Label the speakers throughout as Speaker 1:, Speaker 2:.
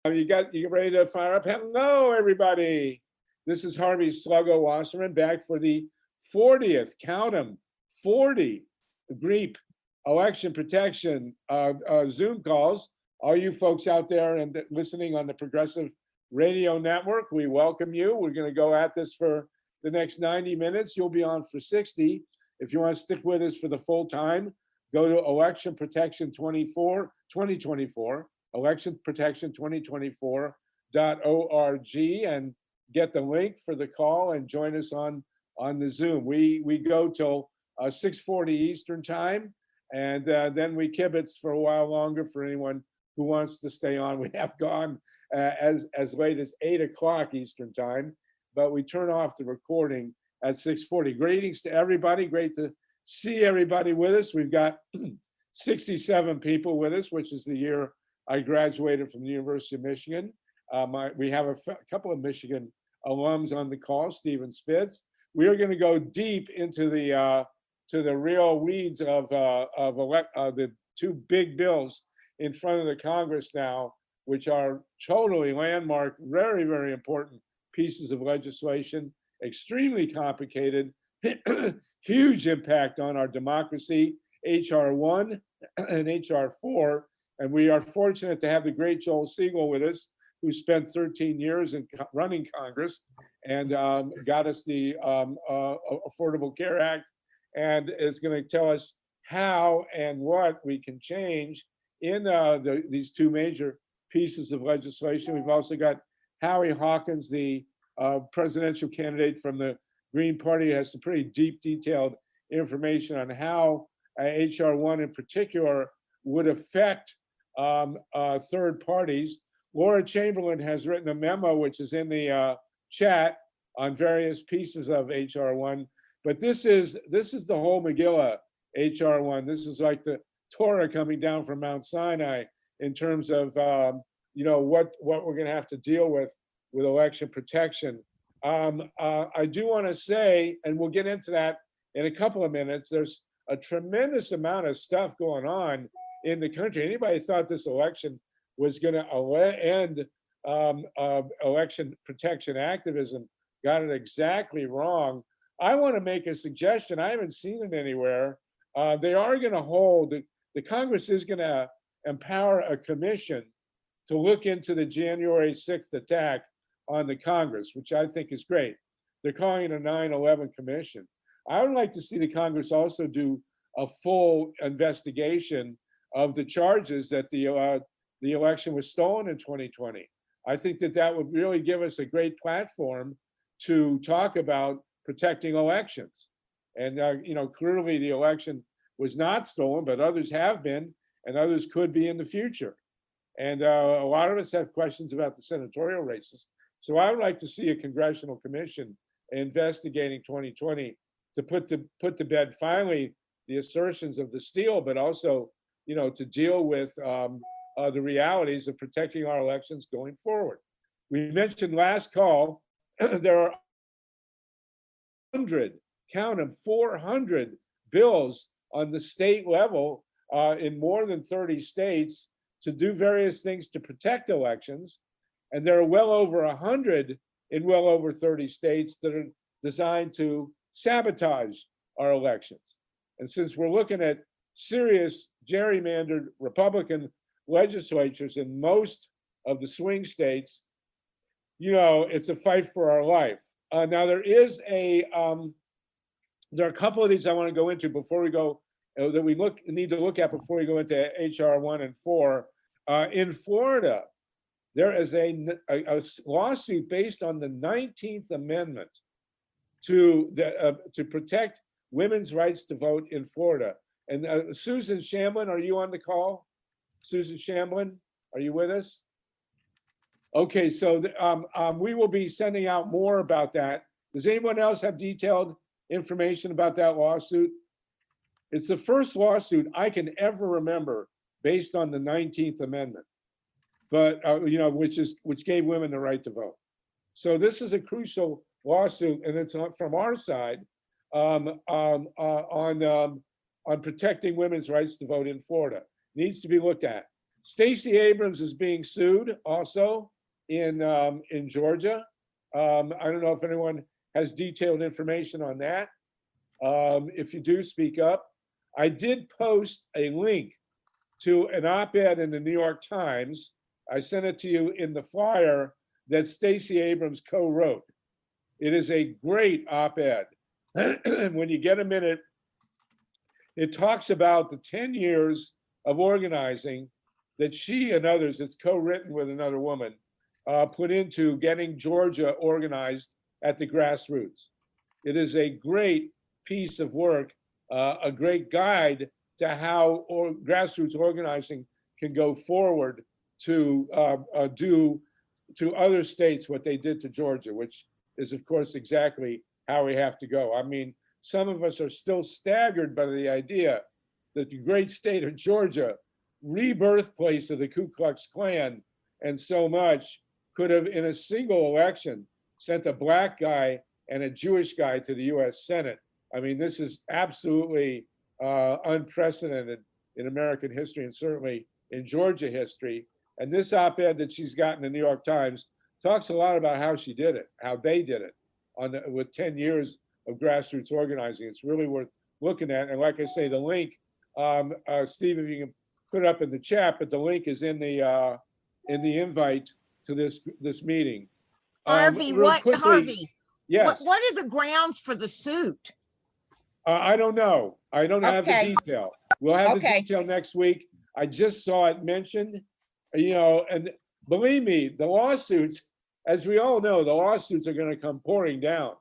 Speaker 1: You ready to fire up? Hello, everybody. This is Harvey Sluggo Wasserman back for the 40th, count them, 40 GREEP election protection Zoom calls. All you folks out there and listening on the Progressive Radio Network, we welcome you. We're going to go at this for the next 90 minutes. You'll be on for 60. If you want to stick with us for the full time, go to Election Protection 2024, electionprotection2024.org, and get the link for the call and join us on the Zoom. We go till 6:40 Eastern time, and then we kibitz for a while longer for anyone who wants to stay on. We have gone as late as 8 o'clock Eastern time, but we turn off the recording at 6:40. Greetings to everybody. Great to see everybody with us. We've got 67 people with us, which is the year I graduated from the University of Michigan. We have a couple of Michigan alums on the call, Stephen Spitz. We are going to go deep into the to the real weeds of the two big bills in front of the Congress now, which are totally landmark, very, very important pieces of legislation, extremely complicated, huge impact on our democracy, H.R. 1 and H.R. 4. And we are fortunate to have the great Joel Segal with us, who spent 13 years in running Congress and got us the Affordable Care Act, and is going to tell us how and what we can change in these two major pieces of legislation. We've also got HOWIE HAWKINS, the presidential candidate from the Green Party, has some pretty deep, detailed information on how H.R. 1 in particular would affect third parties. Laura Chamberlain has written a memo, which is in the chat, on various pieces of H.R. 1. But this is the whole Megillah, H.R. 1. This is like the Torah coming down from Mount Sinai in terms of what we're going to have to deal with election protection. I do want to say, and we'll get into that in a couple of minutes, there's a tremendous amount of stuff going on in the country. Anybody thought this election was going to end election protection activism got it exactly wrong. I want to make a suggestion. I haven't seen it anywhere. They are going to hold, the Congress is going to empower a commission to look into the January 6th attack on the Congress, which I think is great. They're calling it a 9/11 commission. I would like to see the Congress also do a full investigation of the charges that the election was stolen in 2020. I think that would really give us a great platform to talk about protecting elections. And clearly the election was not stolen, but others have been, and others could be in the future. And a lot of us have questions about the senatorial races. So I would like to see a congressional commission investigating 2020 to put to bed finally the assertions of the steal, but also, to deal with the realities of protecting our elections going forward. We mentioned last call, there are 400 bills on the state level in more than 30 states to do various things to protect elections. And there are well over 100 in well over 30 states that are designed to sabotage our elections. And since we're looking at serious gerrymandered Republican legislatures in most of the swing states, it's a fight for our life. Now there are a couple of these I want to go into before we go, that we need to look at before we go into H.R. 1 and 4. In Florida, there is a lawsuit based on the 19th Amendment to protect women's rights to vote in Florida. And Susan Shamblin, are you on the call? Susan Shamblin, are you with us? Okay, so we will be sending out more about that. Does anyone else have detailed information about that lawsuit? It's the first lawsuit I can ever remember based on the 19th Amendment, but which gave women the right to vote. So this is a crucial lawsuit, and it's from our side on protecting women's rights to vote in Florida. Needs to be looked at. Stacey Abrams is being sued also in Georgia. I don't know if anyone has detailed information on that. If you do, speak up. I did post a link to an op-ed in the New York Times. I sent it to you in the flyer that Stacey Abrams co-wrote. It is a great op-ed. When you get a minute, it talks about the 10 years of organizing that she and others, it's co-written with another woman, put into getting Georgia organized at the grassroots. It is a great piece of work, a great guide to how grassroots organizing can go forward to do to other states what they did to Georgia, which is, of course, exactly how we have to go. I mean, some of us are still staggered by the idea that the great state of Georgia, rebirthplace of the Ku Klux Klan, and so much, could have, in a single election, sent a black guy and a Jewish guy to the US Senate. I mean, this is absolutely unprecedented in American history and certainly in Georgia history. And this op-ed that she's got in the New York Times talks a lot about how she did it, how they did it with 10 years of grassroots organizing. It's really worth looking at. And like I say, the link, Steve, if you can put it up in the chat, but the link is in the invite to this meeting.
Speaker 2: Harvey, Harvey?
Speaker 1: Yes.
Speaker 2: What are the grounds for the suit?
Speaker 1: I don't know. I don't have the detail. We'll have the detail next week. I just saw it mentioned, and believe me, the lawsuits, as we all know, the lawsuits are going to come pouring down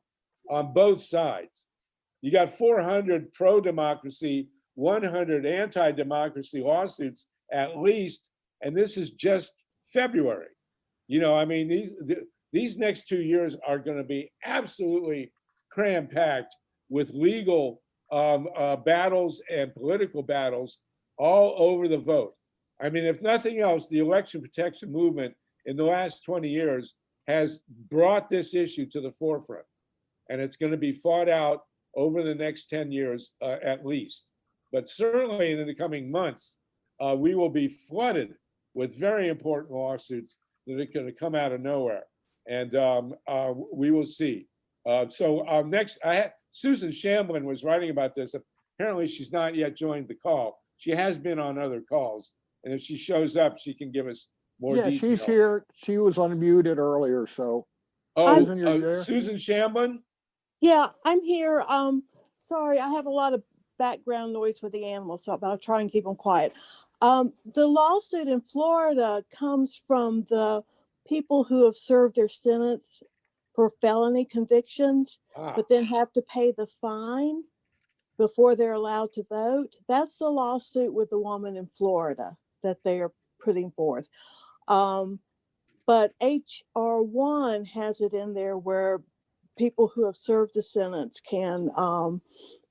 Speaker 1: on both sides. You got 400 pro-democracy, 100 anti-democracy lawsuits at least, and this is just February. I mean, these next 2 years are going to be absolutely cram-packed with legal battles and political battles all over the vote. I mean, if nothing else, the election protection movement in the last 20 years has brought this issue to the forefront. And it's going to be fought out over the next 10 years at least. But certainly in the coming months, we will be flooded with very important lawsuits that are going to come out of nowhere. And we will see. So next, Susan Shamblin was writing about this. Apparently she's not yet joined the call. She has been on other calls. And if she shows up, she can give us more detail.
Speaker 3: Yeah, she's here. She was unmuted earlier, so.
Speaker 1: Oh,
Speaker 3: Susan, you're there?
Speaker 1: Susan Shamblin?
Speaker 4: Yeah, I'm here. Sorry, I have a lot of background noise with the animals, so I'll try and keep them quiet. The lawsuit in Florida comes from the people who have served their sentence for felony convictions, but then have to pay the fine before they're allowed to vote. That's the lawsuit with the woman in Florida that they are putting forth. But HR1 has it in there where people who have served the sentence can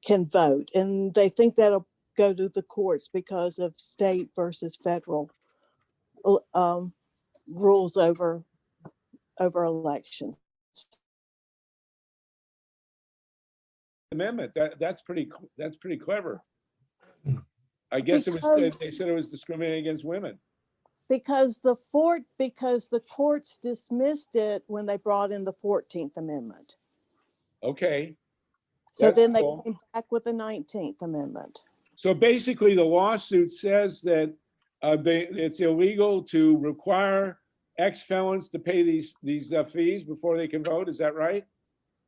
Speaker 4: vote, and they think that'll go to the courts because of state versus federal rules over elections.
Speaker 1: Amendment. That's pretty clever. I guess they said it was discriminating against women.
Speaker 4: Because the courts dismissed it when they brought in the 14th Amendment.
Speaker 1: Okay.
Speaker 4: So then they came back with the 19th Amendment.
Speaker 1: So basically the lawsuit says that it's illegal to require ex-felons to pay these fees before they can vote. Is that right?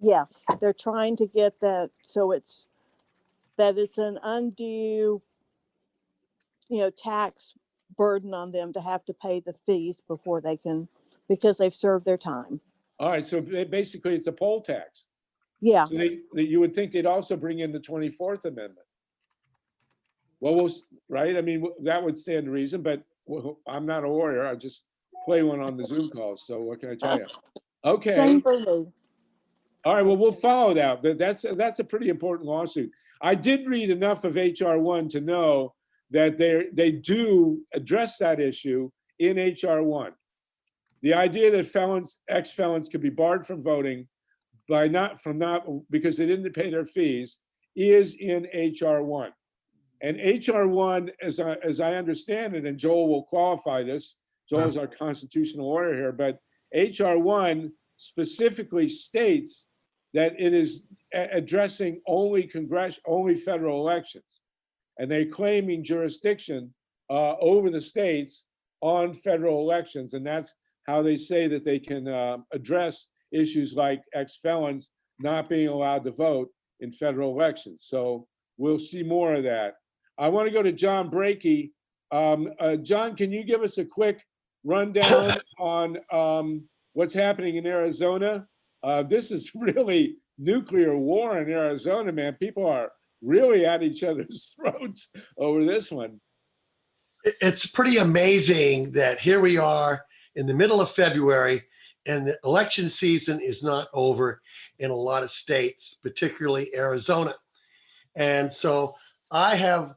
Speaker 4: Yes, they're trying to get that so it's an undue, tax burden on them to have to pay the fees before they can, because they've served their time.
Speaker 1: All right, so basically it's a poll tax.
Speaker 4: Yeah.
Speaker 1: So you would think they'd also bring in the 24th Amendment. Well, right? I mean, that would stand to reason, but I'm not a lawyer. I just play one on the Zoom calls. So what can I tell you? Okay.
Speaker 4: Same for me.
Speaker 1: All right, well, we'll follow that. But that's a pretty important lawsuit. I did read enough of HR1 to know that they do address that issue in HR1. The idea that ex-felons could be barred from voting because they didn't pay their fees is in HR1. And HR1, as I understand it, and Joel will qualify this, Joel is our constitutional lawyer here, but HR1 specifically states that it is addressing only only federal elections. And they're claiming jurisdiction over the states on federal elections. And that's how they say that they can address issues like ex-felons not being allowed to vote in federal elections. So we'll see more of that. I want to go to John Brakey. John, can you give us a quick rundown on what's happening in Arizona? This is really nuclear war in Arizona, man. People are really at each other's throats over this one.
Speaker 5: It's pretty amazing that here we are in the middle of February and the election season is not over in a lot of states, particularly Arizona. And so I have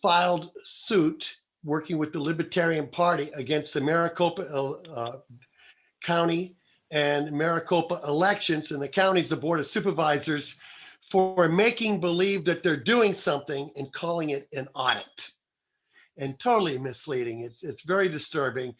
Speaker 5: filed suit working with the Libertarian Party against the Maricopa County and Maricopa elections, and the county's the Board of Supervisors, for making believe that they're doing something and calling it an audit. And totally misleading. It's very disturbing.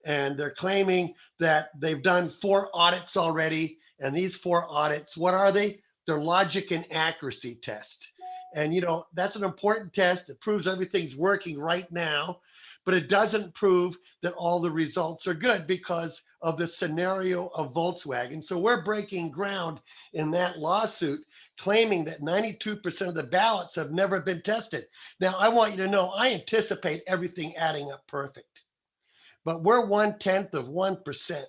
Speaker 5: And they're claiming that they've done 4 audits already. And these 4 audits, what are they? They're logic and accuracy test. And you know, that's an important test. It proves everything's working right now, but it doesn't prove that all the results are good because of the scenario of Volkswagen. So we're breaking ground in that lawsuit, claiming that 92% of the ballots have never been tested. Now, I want you to know, I anticipate everything adding up perfect, but we're 0.1%.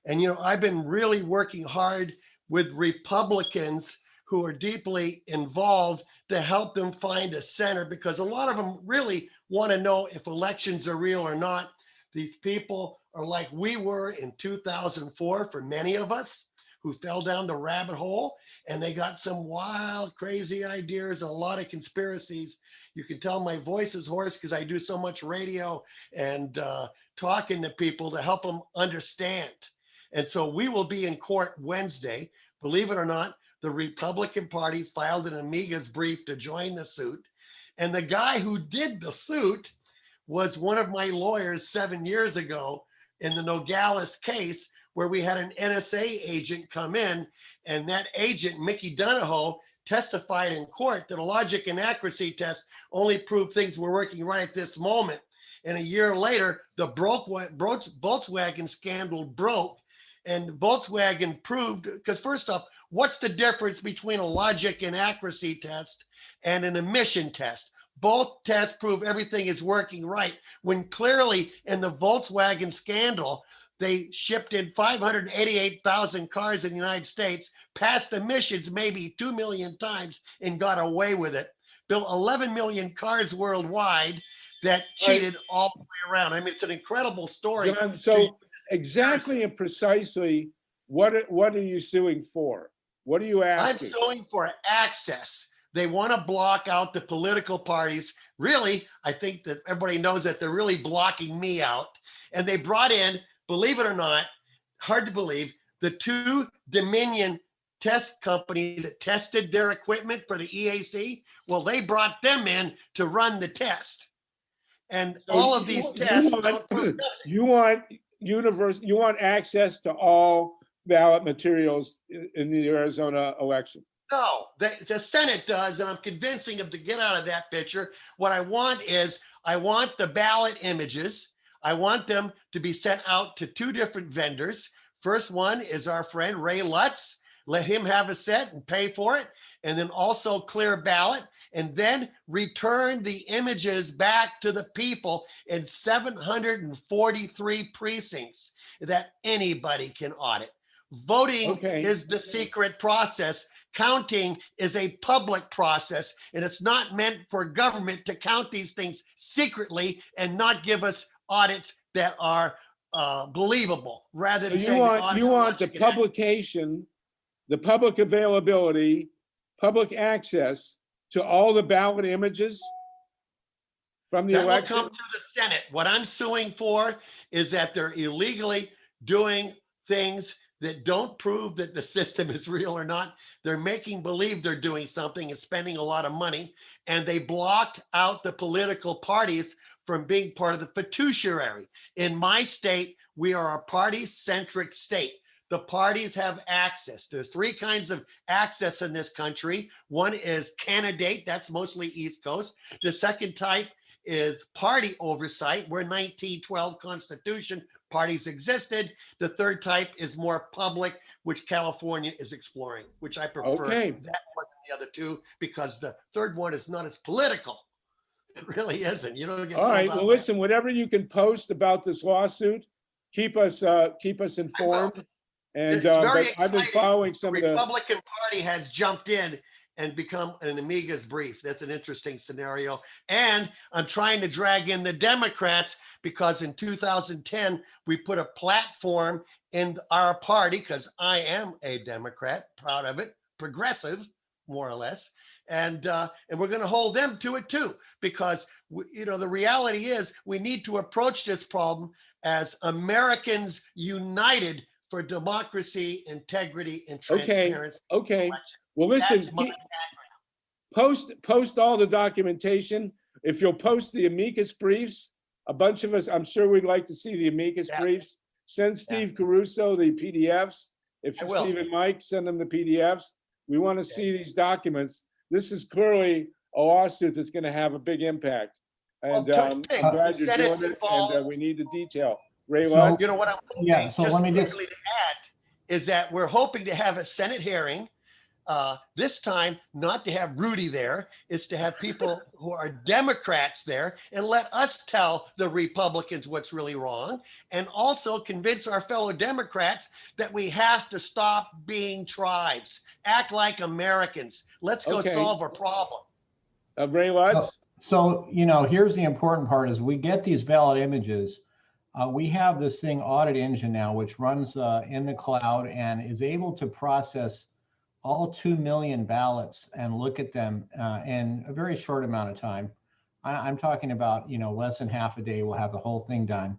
Speaker 5: And, you know, I've been really working hard with Republicans who are deeply involved to help them find a center, because a lot of them really want to know if elections are real or not. These people are like we were in 2004 for many of us who fell down the rabbit hole, and they got some wild, crazy ideas, and a lot of conspiracies. You can tell my voice is hoarse because I do so much radio and talking to people to help them understand. And so we will be in court Wednesday. Believe it or not, the Republican Party filed an amicus brief to join the suit. And the guy who did the suit was one of my lawyers 7 years ago in the Nogales case, where we had an NSA agent come in, and that agent, Mickey Donahoe, testified in court that a logic and accuracy test only proved things were working right at this moment. And a year later, the Volkswagen scandal broke, and Volkswagen proved, because first off, what's the difference between a logic and accuracy test and an emission test? Both tests prove everything is working right, when clearly in the Volkswagen scandal, they shipped in 588,000 cars in the United States, passed emissions maybe 2 million times and got away with it. Built 11 million cars worldwide that cheated all the way around. I mean, it's an incredible story.
Speaker 1: John, so exactly and precisely, what are you suing for? What are you asking?
Speaker 5: I'm suing for access. They want to block out the political parties. Really, I think that everybody knows that they're really blocking me out. And they brought in, believe it or not, hard to believe, the 2 Dominion test companies that tested their equipment for the EAC. Well, they brought them in to run the test. And
Speaker 1: So
Speaker 5: all of these tests don't prove nothing.
Speaker 1: You want access to all ballot materials in the Arizona election?
Speaker 5: No, the Senate does, and I'm convincing them to get out of that picture. What I want is, I want the ballot images. I want them to be sent out to 2 different vendors. First one is our friend Ray Lutz. Let him have a set and pay for it. And then also Clear Ballot, and then return the images back to the people in 743 precincts that anybody can audit. Voting is the secret process. Counting is a public process, and it's not meant for government to count these things secretly and not give us audits that are believable, rather than
Speaker 1: you want the publication, the public availability, public access to all the ballot images from the election?
Speaker 5: That will come to the Senate. What I'm suing for is that they're illegally doing things that don't prove that the system is real or not. They're making believe they're doing something and spending a lot of money. And they blocked out the political parties from being part of the fiduciary. In my state, we are a party-centric state. The parties have access. There's three kinds of access in this country. One is candidate, that's mostly East Coast. The second type is party oversight. We're 1912 Constitution, parties existed. The third type is more public, which California is exploring, which I prefer
Speaker 1: Okay.
Speaker 5: that more than the other two, because the third one is not as political. It really isn't. You don't get
Speaker 1: All right,
Speaker 5: sold out
Speaker 1: well,
Speaker 5: by-
Speaker 1: listen, whatever you can post about this lawsuit, keep us informed. And
Speaker 5: It's very
Speaker 1: but I've been
Speaker 5: exciting.
Speaker 1: following some
Speaker 5: The
Speaker 1: of the,
Speaker 5: Republican Party has jumped in and become an amicus brief. That's an interesting scenario. And I'm trying to drag in the Democrats because in 2010, we put a platform in our party, because I am a Democrat, proud of it, progressive, more or less. And we're going to hold them to it too, because the reality is we need to approach this problem as Americans united for democracy, integrity, and transparency.
Speaker 1: okay. Well, listen,
Speaker 5: That's my
Speaker 1: post all the documentation. If you'll post the amicus briefs, a bunch of us, I'm sure we'd like to see the amicus
Speaker 5: Yeah.
Speaker 1: briefs. Send Steve Caruso the PDFs. If
Speaker 5: I will.
Speaker 1: Steve and Mike send them the PDFs, we want to see these documents. This is clearly a lawsuit that's going to have a big impact. And
Speaker 5: Well,
Speaker 1: I'm
Speaker 5: Tig,
Speaker 1: glad
Speaker 5: the
Speaker 1: you're
Speaker 5: Senate's
Speaker 1: doing it,
Speaker 5: involved.
Speaker 1: and we need the detail. Ray
Speaker 6: So-
Speaker 1: Lutz?
Speaker 5: You know what I'm hoping,
Speaker 6: Yeah, so let me just-
Speaker 5: quickly to add, is that we're hoping to have a Senate hearing. This time, not to have Rudy there, it's to have people who are Democrats there and let us tell the Republicans what's really wrong, and also convince our fellow Democrats that we have to stop being tribes, act like Americans. Let's go
Speaker 1: Okay.
Speaker 5: solve a problem.
Speaker 1: Ray Lutz?
Speaker 6: So, here's the important part is we get these ballot images. We have this thing audit engine now, which runs in the cloud and is able to process all 2 million ballots and look at them in a very short amount of time. I'm talking about, less than half a day, we'll have the whole thing done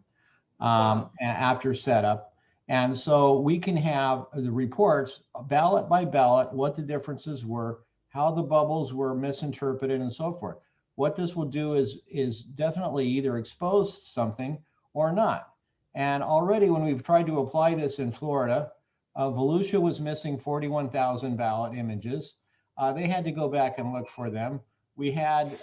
Speaker 6: after setup. And so we can have the reports ballot by ballot, what the differences were, how the bubbles were misinterpreted and so forth. What this will do is definitely either expose something or not. And already when we've tried to apply this in Florida, Volusia was missing 41,000 ballot images. They had to go back and look for them. We had,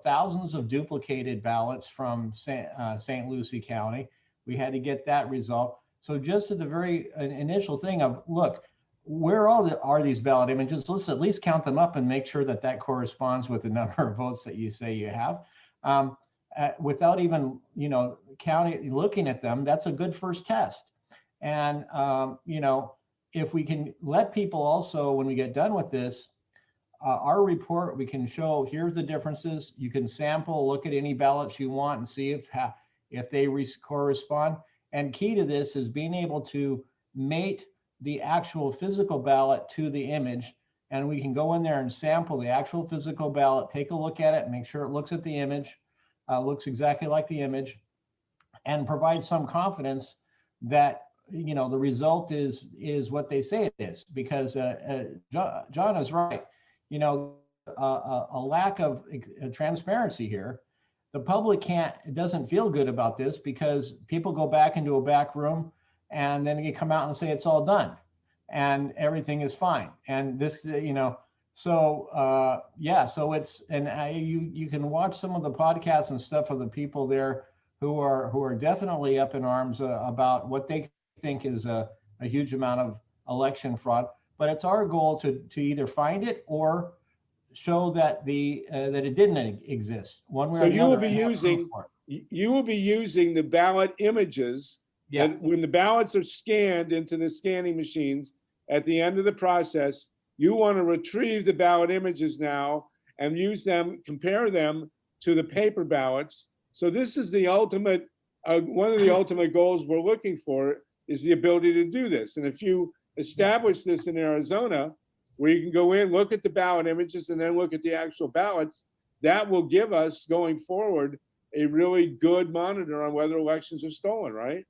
Speaker 6: thousands of duplicated ballots from St. Lucie County. We had to get that resolved. So just at the very initial thing of, look, where are these ballot images? Let's at least count them up and make sure that that corresponds with the number of votes that you say you have. Without even, looking at them, that's a good first test. And, if we can let people also, when we get done with this, our report, we can show, here's the differences. You can sample, look at any ballots you want and see if they correspond. And key to this is being able to mate the actual physical ballot to the image. And we can go in there and sample the actual physical ballot, take a look at it and make sure it looks at the image, looks exactly like the image, and provide some confidence that the result is what they say it is. Because John is right. A lack of transparency here. The public doesn't feel good about this because people go back into a back room and then you come out and say it's all done and everything is fine. And this, so it's, and you can watch some of the podcasts and stuff of the people there who are definitely up in arms about what they think is a huge amount of election fraud. But it's our goal to either find it or show that that it didn't exist one way or
Speaker 1: So
Speaker 6: another.
Speaker 1: you will be using the ballot images.
Speaker 6: Yeah.
Speaker 1: And when the ballots are scanned into the scanning machines at the end of the process, you want to retrieve the ballot images now and use them, compare them to the paper ballots. So this is the ultimate, one of the ultimate goals we're looking for is the ability to do this. And if you establish this in Arizona, where you can go in, look at the ballot images, and then look at the actual ballots, that will give us, going forward, a really good monitor on whether elections are stolen, right?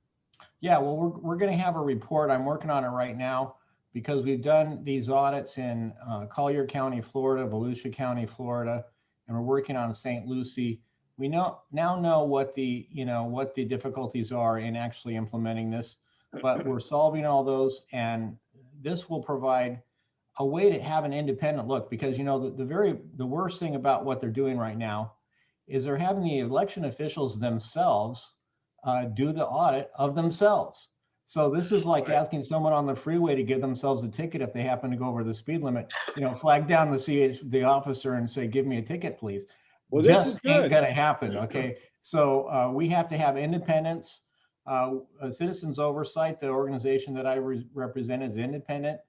Speaker 6: Yeah, well, we're going to have a report. I'm working on it right now because we've done these audits in Collier County, Florida, Volusia County, Florida, and we're working on St. Lucie. We now know what the difficulties are in actually implementing this, but we're solving all those, and this will provide a way to have an independent look, because the worst thing about what they're doing right now is they're having the election officials themselves do the audit of themselves. So this is like asking someone on the freeway to give themselves a ticket if they happen to go over the speed limit. Flag down the officer and say, "Give me a ticket, please."
Speaker 1: Well, this
Speaker 6: Just
Speaker 1: is
Speaker 6: ain't
Speaker 1: good.
Speaker 6: gonna happen. Okay, so we have to have independence, citizens oversight. The organization that I represent is independent,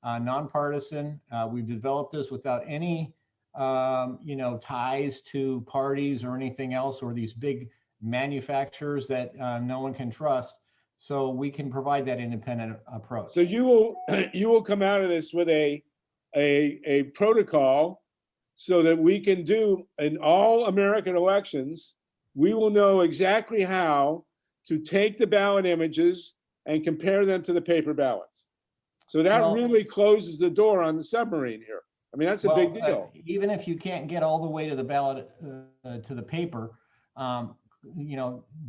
Speaker 6: nonpartisan. We've developed this without any ties to parties or anything else, or these big manufacturers that no one can trust. So we can provide that independent approach.
Speaker 1: So you will come out of this with a protocol so that we can do in all American elections, we will know exactly how to take the ballot images and compare them to the paper ballots. So that really closes the door on the submarine here. I mean, that's a big deal.
Speaker 6: Even if you can't get all the way to the ballot, to the paper,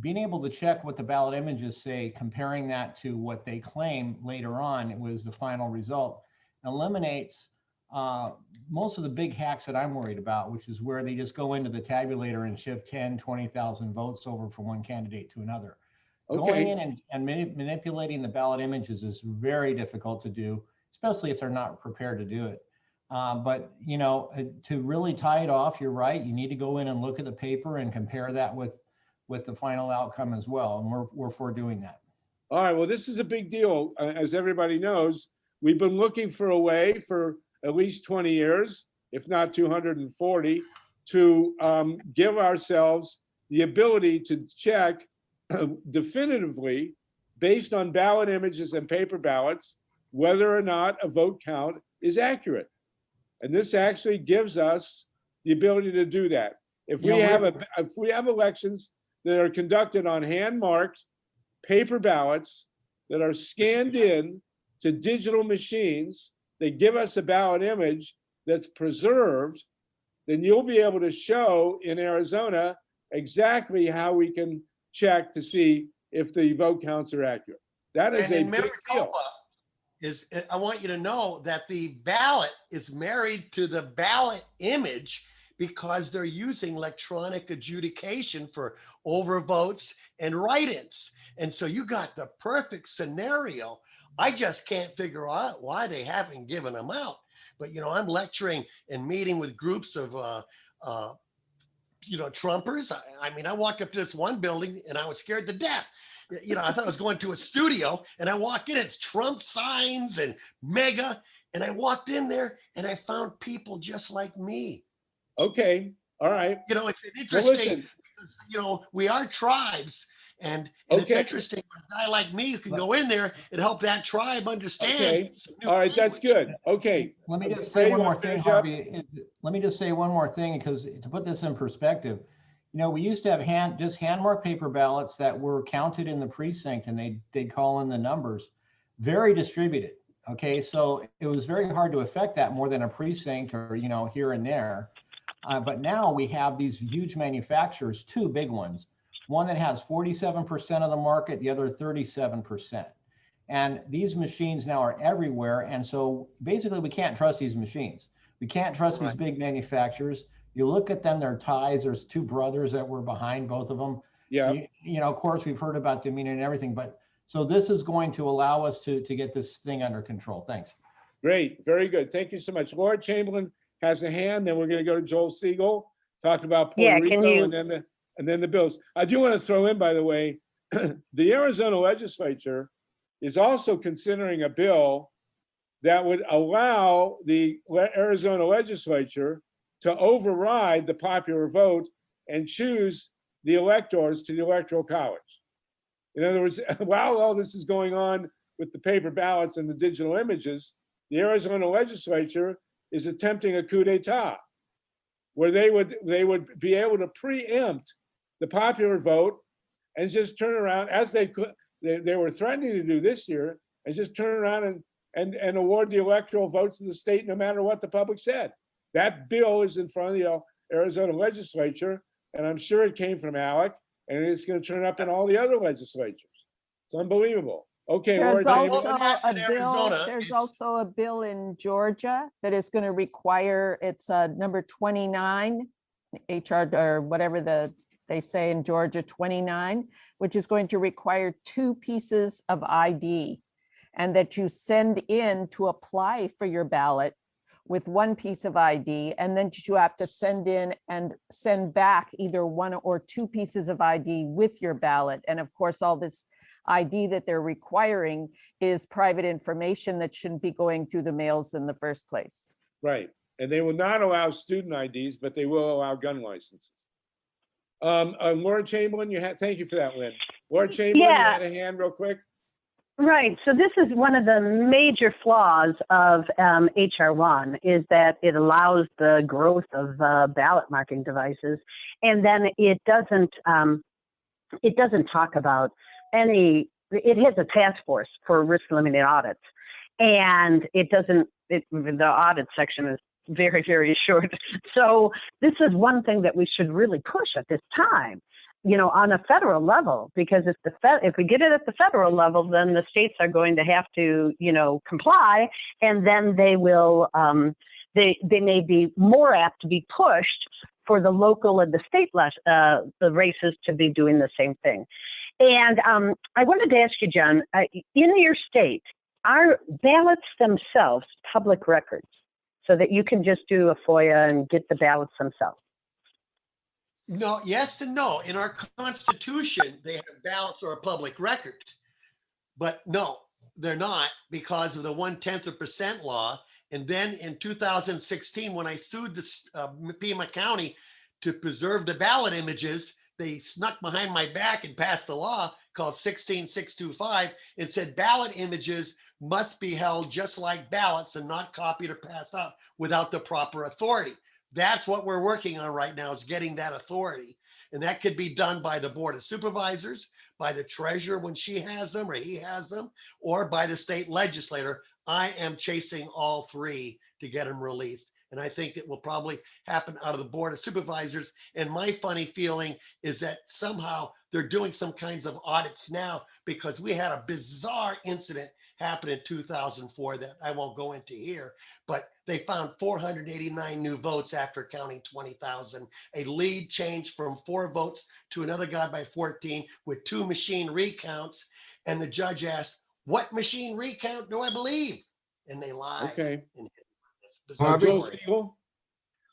Speaker 6: being able to check what the ballot images say, comparing that to what they claim later on, it was the final result, eliminates most of the big hacks that I'm worried about, which is where they just go into the tabulator and shift 10, 20,000 votes over from one candidate to another.
Speaker 1: Okay.
Speaker 6: Going in and manipulating the ballot images is very difficult to do, especially if they're not prepared to do it. But to really tie it off, you're right. You need to go in and look at the paper and compare that with the final outcome as well. And we're for doing that.
Speaker 1: All right. Well, this is a big deal. As everybody knows, we've been looking for a way for at least 20 years, if not 240, to give ourselves the ability to check definitively, based on ballot images and paper ballots, whether or not a vote count is accurate. And this actually gives us the ability to do that. If we have elections that are conducted on hand-marked paper ballots that are scanned in to digital machines, they give us a ballot image that's preserved, then you'll be able to show in Arizona exactly how we can check to see if the vote counts are accurate. That is a big deal.
Speaker 5: I want you to know that the ballot is married to the ballot image because they're using electronic adjudication for overvotes and write-ins. And so you got the perfect scenario. I just can't figure out why they haven't given them out. But, I'm lecturing and meeting with groups of, Trumpers. I walked up to this one building and I was scared to death. I thought I was going to a studio, and I walked in, it's Trump signs and mega. And I walked in there and I found people just like me.
Speaker 1: Okay. All right.
Speaker 5: It's an interesting, because, we are tribes. And it's interesting, a guy like me who can go in there and help that tribe understand.
Speaker 1: Okay. All right, that's good. Okay.
Speaker 6: Let me just say one more thing, Harvey. Let me just say one more thing, because to put this in perspective, we used to have hand-marked paper ballots that were counted in the precinct, and they'd call in the numbers, very distributed. Okay, so it was very hard to affect that more than a precinct or here and there. But now we have these huge manufacturers, two big ones. One that has 47% of the market, the other 37%. And these machines now are everywhere. And so basically we can't trust these machines. We can't trust these big manufacturers. You look at them, their ties, there's two brothers that were behind both of them.
Speaker 1: Yeah.
Speaker 6: Of course, we've heard about demeanor and everything, but so this is going to allow us to get this thing under control. Thanks.
Speaker 1: Great. Very good. Thank you so much. Laura Chamberlain has a hand. Then we're going to go to Joel Segal, talk about Puerto Rico, and then the bills. I do want to throw in, by the way, the Arizona legislature is also considering a bill that would allow the Arizona legislature to override the popular vote and choose the electors to the Electoral College. In other words, while all this is going on with the paper ballots and the digital images, the Arizona legislature is attempting a coup d'etat, where they would be able to preempt the popular vote and just turn around, as they they were threatening to do this year, and just turn around and award the electoral votes in the state no matter what the public said. That bill is in front of the Arizona legislature, and I'm sure it came from Alec, and it's going to turn up in all the other legislatures. It's unbelievable. Okay, Laura
Speaker 7: There's
Speaker 1: Chamberlain.
Speaker 7: also
Speaker 5: that's
Speaker 7: a
Speaker 5: in Arizona.
Speaker 7: bill, there's also a bill in Georgia that is going to require, it's number 29, HR or whatever they say in Georgia, 29, which is going to require 2 pieces of ID, and that you send in to apply for your ballot with 1 piece of ID, and then you have to send in and send back either 1 or 2 pieces of ID with your ballot. And of course, all this ID that they're requiring is private information that shouldn't be going through the mails in the first place.
Speaker 1: Right. And they will not allow student IDs, but they will allow gun licenses. Laura Chamberlain, thank you for that, Lynn. Laura Chamberlain, you had a hand real quick.
Speaker 8: Right. So this is one of the major flaws of HR 1 is that it allows the growth of ballot marking devices, and then it doesn't talk about any. It has a task force for risk limited audits, and it doesn't. The audit section is very, very short. So this is one thing that we should really push at this time, on a federal level, because if we get it at the federal level, then the states are going to have to, comply, and then they will, they may be more apt to be pushed for the local and the state the races to be doing the same thing. And I wanted to ask you, John, in your state, are ballots themselves public records so that you can just do a FOIA and get the ballots themselves?
Speaker 5: No, yes and no. In our Constitution, they have ballots are a public record. But no, they're not, because of the 0.1% law. And then in 2016, when I sued the Pima County to preserve the ballot images, they snuck behind my back and passed a law called 16625 and said ballot images must be held just like ballots and not copied or passed out without the proper authority. That's what we're working on right now, is getting that authority. And that could be done by the Board of Supervisors, by the treasurer when she has them or he has them, or by the state legislator. I am chasing all 3 to get them released. And I think it will probably happen out of the Board of Supervisors. And my funny feeling is that somehow they're doing some kinds of audits now, because we had a bizarre incident happen in 2004 that I won't go into here, but they found 489 new votes after counting 20,000. A lead changed from 4 votes to another guy by 14 with 2 machine recounts. And the judge asked, "What machine recount do I believe?" And they lied.
Speaker 1: Okay.
Speaker 9: Joel
Speaker 1: Segel?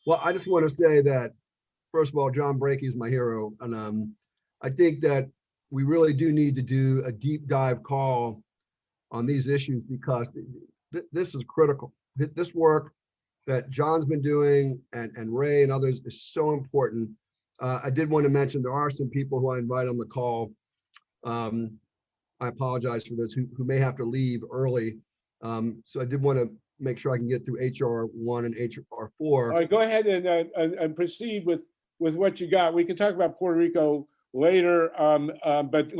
Speaker 9: Well, I just want to say that, first of all, John Brakey is my hero. And I think that we really do need to do a deep dive call on these issues, because this is critical. This work that John's been doing and Ray and others is so important. I did want to mention there are some people who I invite on the call. I apologize for this, who may have to leave early. So I did want to make sure I can get through HR 1 and HR 4.
Speaker 1: All right, go ahead and proceed with what you got. We can talk about Puerto Rico later, but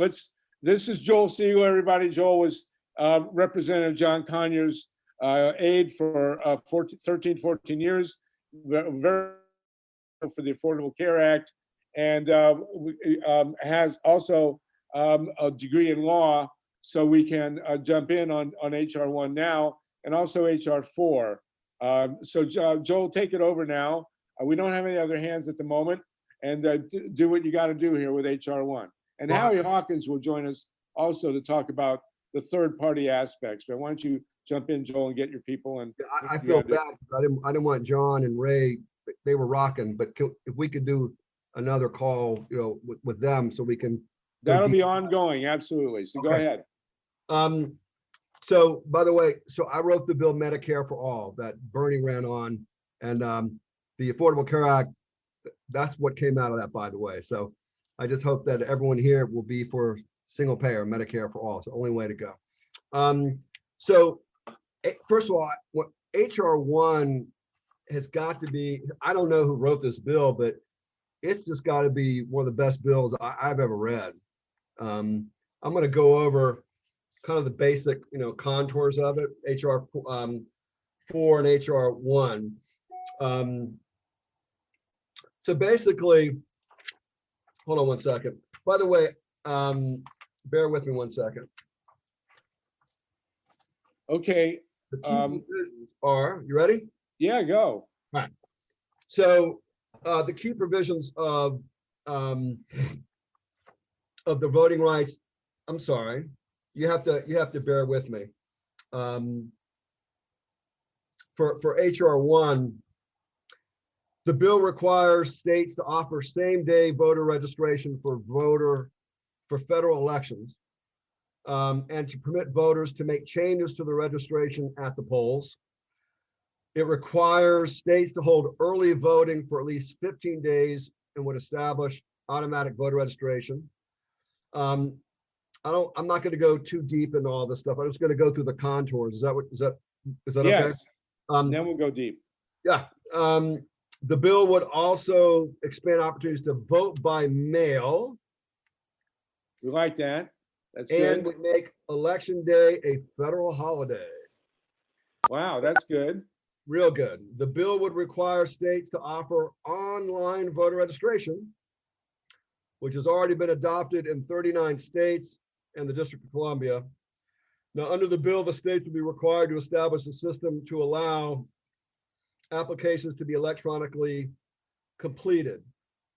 Speaker 1: this is Joel Segal, everybody. Joel was Representative John Conyers' aide for 13, 14 years, very for the Affordable Care Act, and has also a degree in law, so we can jump in on HR 1 now, and also HR 4. So Joel, take it over now. We don't have any other hands at the moment, and do what you got to do here with HR 1. And Howie Hawkins will join us also to talk about the third-party aspects. But why don't you jump in, Joel, and get your people? And
Speaker 9: I feel bad. I didn't want John and Ray. They were rocking, but if we could do another call, with them, so we can.
Speaker 1: That'll be ongoing, absolutely. So
Speaker 9: Okay.
Speaker 1: Go ahead.
Speaker 9: So by the way, I wrote the bill Medicare for All that Bernie ran on, and the Affordable Care Act, that's what came out of that, by the way. So I just hope that everyone here will be for single payer Medicare for all. It's the only way to go. So first of all, what HR 1 has got to be, I don't know who wrote this bill, but it's just got to be one of the best bills I've ever read. I'm going to go over kind of the basic, contours of it, HR 4 and HR 1. So basically, hold on one second. By the way, bear with me one second.
Speaker 1: Okay.
Speaker 9: The key provisions are, you ready?
Speaker 1: Yeah, go.
Speaker 9: All right. So the key provisions of the voting rights, I'm sorry, you have to bear with me. For HR 1, the bill requires states to offer same-day voter registration for federal elections, and to permit voters to make changes to the registration at the polls. It requires states to hold early voting for at least 15 days and would establish automatic voter registration. I'm not going to go too deep into all this stuff. I'm just going to go through the contours. Is that okay?
Speaker 1: Yes. Then we'll go deep.
Speaker 9: Yeah. The bill would also expand opportunities to vote by mail.
Speaker 1: We like that. That's
Speaker 9: And
Speaker 1: good.
Speaker 9: would make Election Day a federal holiday.
Speaker 1: Wow, that's good.
Speaker 9: Real good. The bill would require states to offer online voter registration, which has already been adopted in 39 states and the District of Columbia. Now, under the bill, the states would be required to establish a system to allow applications to be electronically completed.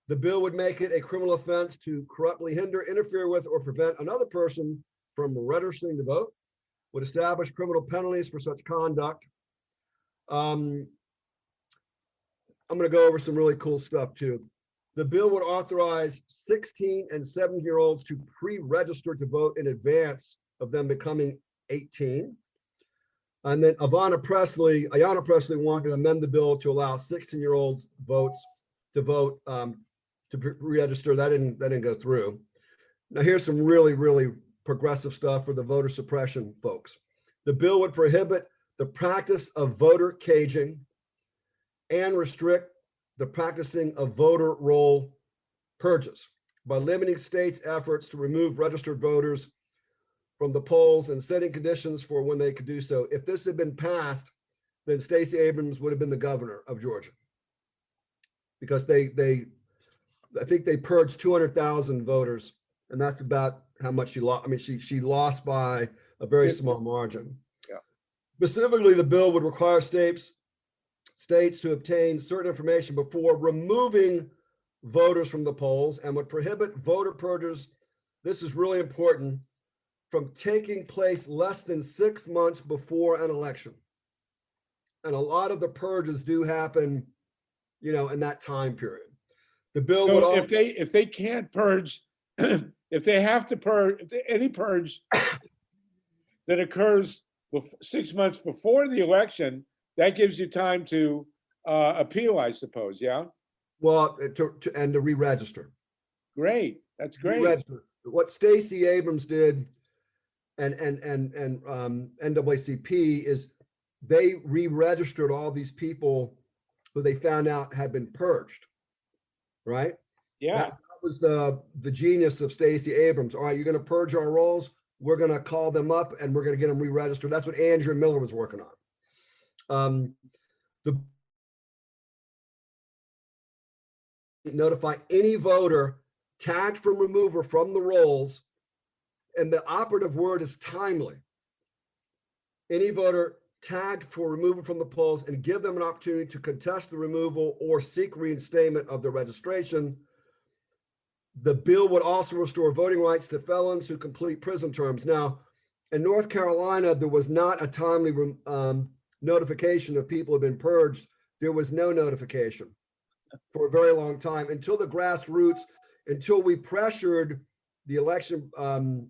Speaker 9: The bill would make it a criminal offense to corruptly hinder, interfere with, or prevent another person from registering to vote, would establish criminal penalties for such conduct. I'm going to go over some really cool stuff too. The bill would authorize 16 and 17-year-olds to pre-register to vote in advance of them becoming 18. And then Ayanna Pressley wanted to amend the bill to allow 16-year-olds to vote to re-register. That didn't go through. Now here's some really, really progressive stuff for the voter suppression folks. The bill would prohibit the practice of voter caging and restrict the practicing of voter roll purges by limiting states' efforts to remove registered voters from the polls and setting conditions for when they could do so. If this had been passed, then Stacey Abrams would have been the governor of Georgia, because I think they purged 200,000 voters, and that's about how much she lost. I mean, she lost by a very small margin.
Speaker 1: Yeah.
Speaker 9: Specifically, the bill would require states to obtain certain information before removing voters from the polls, and would prohibit voter purges. This is really important, from taking place less than 6 months before an election. And a lot of the purges do happen, in that time period. The bill would
Speaker 1: So if they can't purge, if they have to purge, any purge that occurs 6 months before the election, that gives you time to appeal, I suppose. Yeah.
Speaker 9: Well, to re-register.
Speaker 1: Great. That's great.
Speaker 9: Re-register. What Stacey Abrams did and NAACP is they re-registered all these people who they found out had been purged. Right?
Speaker 1: Yeah.
Speaker 9: That was the genius of Stacey Abrams. All right, you're going to purge our rolls. We're going to call them up and we're going to get them re-registered. That's what Andrew Miller was working on. Notify any voter tagged for removal from the rolls, and the operative word is timely. Any voter tagged for removal from the polls, and give them an opportunity to contest the removal or seek reinstatement of their registration. The bill would also restore voting rights to felons who complete prison terms. Now, in North Carolina, there was not a timely notification of people who have been purged. There was no notification for a very long time until the grassroots, until we pressured the election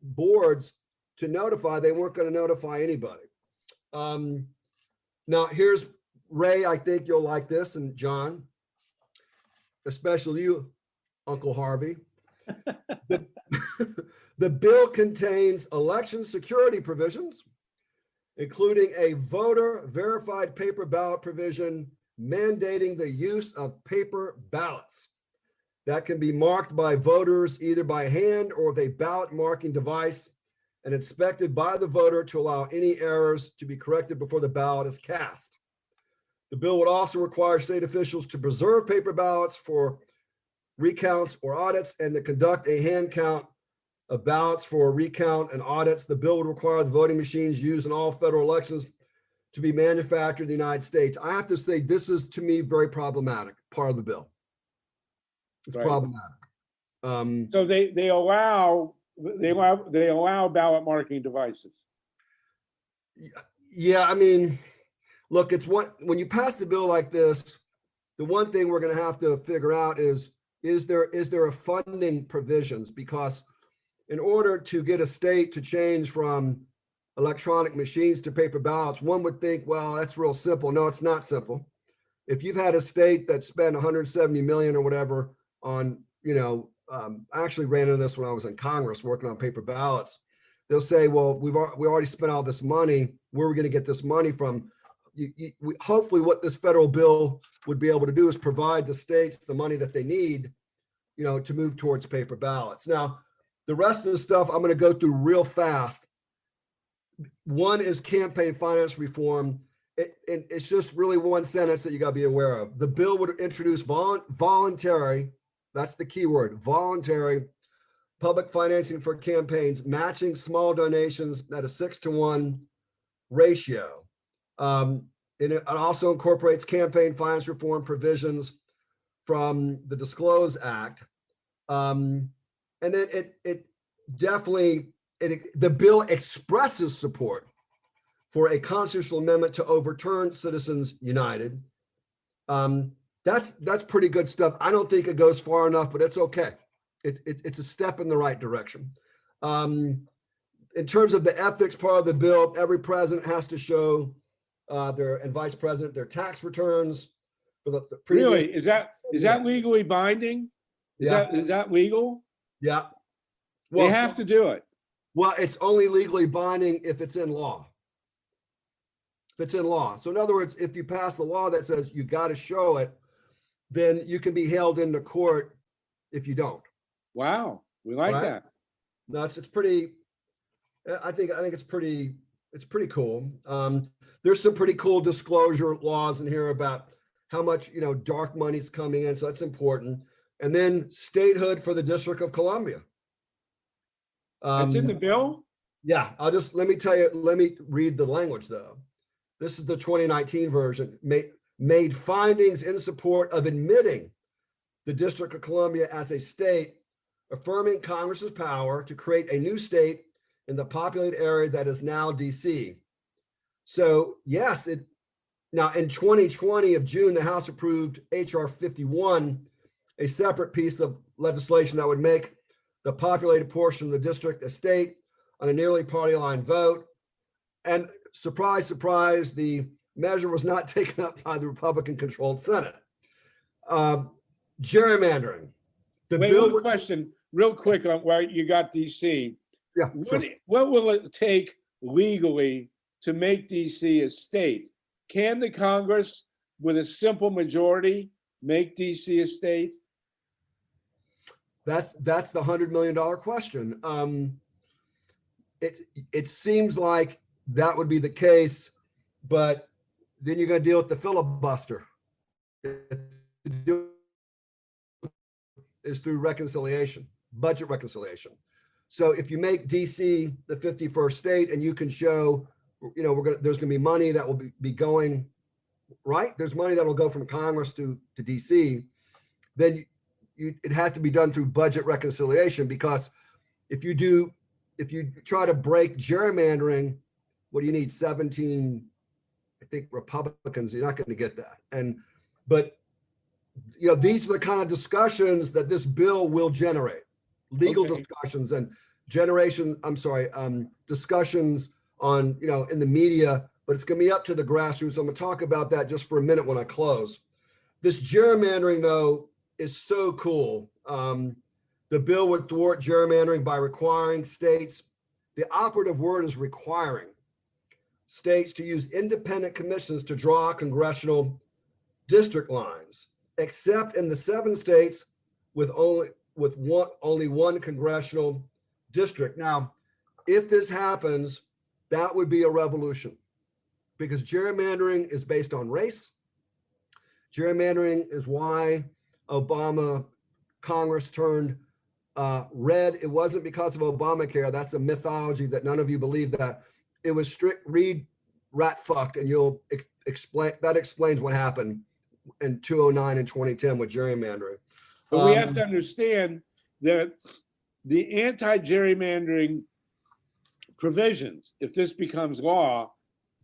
Speaker 9: boards to notify. They weren't going to notify anybody. Now here's Ray. I think you'll like this, and John, especially you, Uncle Harvey. The bill contains election security provisions, including a voter verified paper ballot provision mandating the use of paper ballots that can be marked by voters either by hand or with a ballot marking device and inspected by the voter to allow any errors to be corrected before the ballot is cast. The bill would also require state officials to preserve paper ballots for recounts or audits and to conduct a hand count of ballots for recount and audits. The bill would require the voting machines used in all federal elections to be manufactured in the United States. I have to say, this is to me very problematic part of the bill. It's
Speaker 1: Right.
Speaker 9: problematic.
Speaker 1: So they allow ballot marking devices.
Speaker 9: Yeah, I mean, look, it's when you pass a bill like this, the one thing we're going to have to figure out is there a funding provisions? Because in order to get a state to change from electronic machines to paper ballots, one would think, well, that's real simple. No, it's not simple. If you've had a state that spent 170 million or whatever on, I actually ran into this when I was in Congress working on paper ballots. They'll say, well, we already spent all this money. Where are we going to get this money from? Hopefully what this federal bill would be able to do is provide the states the money that they need, to move towards paper ballots. Now, the rest of the stuff I'm going to go through real fast. One is campaign finance reform. It's just really one sentence that you got to be aware of. The bill would introduce voluntary, that's the key word, voluntary public financing for campaigns, matching small donations at a 6-to-1 ratio. And it also incorporates campaign finance reform provisions from the Disclose Act. And then it definitely, the bill expresses support for a constitutional amendment to overturn Citizens United. That's pretty good stuff. I don't think it goes far enough, but it's okay. It's a step in the right direction. In terms of the ethics part of the bill, every president has to show and vice president their tax returns for the previous.
Speaker 1: Really? Is that legally binding? Is that legal?
Speaker 9: Yeah.
Speaker 1: Well, they have to do it.
Speaker 9: Well, it's only legally binding if it's in law. If it's in law. So in other words, if you pass a law that says you got to show it, then you can be held into court if you don't.
Speaker 1: Wow, we like that.
Speaker 9: No, it's pretty. I think it's pretty cool. There's some pretty cool disclosure laws in here about how much dark money's coming in, so that's important. And then statehood for the District of Columbia.
Speaker 1: It's in the bill?
Speaker 9: Yeah, let me read the language though. This is the 2019 version. Made findings in support of admitting the District of Columbia as a state, affirming Congress's power to create a new state in the populated area that is now DC. So yes, now in 2020 of June, the House approved HR 51, a separate piece of legislation that would make the populated portion of the district a state on a nearly party line vote. And surprise, surprise, the measure was not taken up by the Republican-controlled Senate. Gerrymandering.
Speaker 1: One question, real quick, on where you got DC.
Speaker 9: Yeah.
Speaker 1: What will it take legally to make DC a state? Can the Congress, with a simple majority, make DC a state?
Speaker 9: That's the $100 million question. It seems like that would be the case, but then you're going to deal with the filibuster. Is through reconciliation, budget reconciliation. So if you make DC the 51st state and you can show, there's going to be money that will be going, right? There's money that will go from Congress to DC, then it has to be done through budget reconciliation, because if you try to break gerrymandering, what do you need? 17, I think, Republicans. You're not going to get that. But these are the kind of discussions that this bill will generate, legal discussions and discussions on, in the media, but it's going to be up to the grassroots. I'm going to talk about that just for a minute when I close. This gerrymandering, though, is so cool. The bill would thwart gerrymandering by requiring states, the operative word is requiring states to use independent commissions to draw congressional district lines, except in the 7 states with only one congressional district. Now, if this happens, that would be a revolution, because gerrymandering is based on race. Gerrymandering is why Obama Congress turned red. It wasn't because of Obamacare. That's a mythology that none of you believe that. It was strict, read rat fucked, and you'll explain, that explains what happened in 2009 and 2010 with gerrymandering.
Speaker 1: But we have to understand that the anti-gerrymandering provisions, if this becomes law,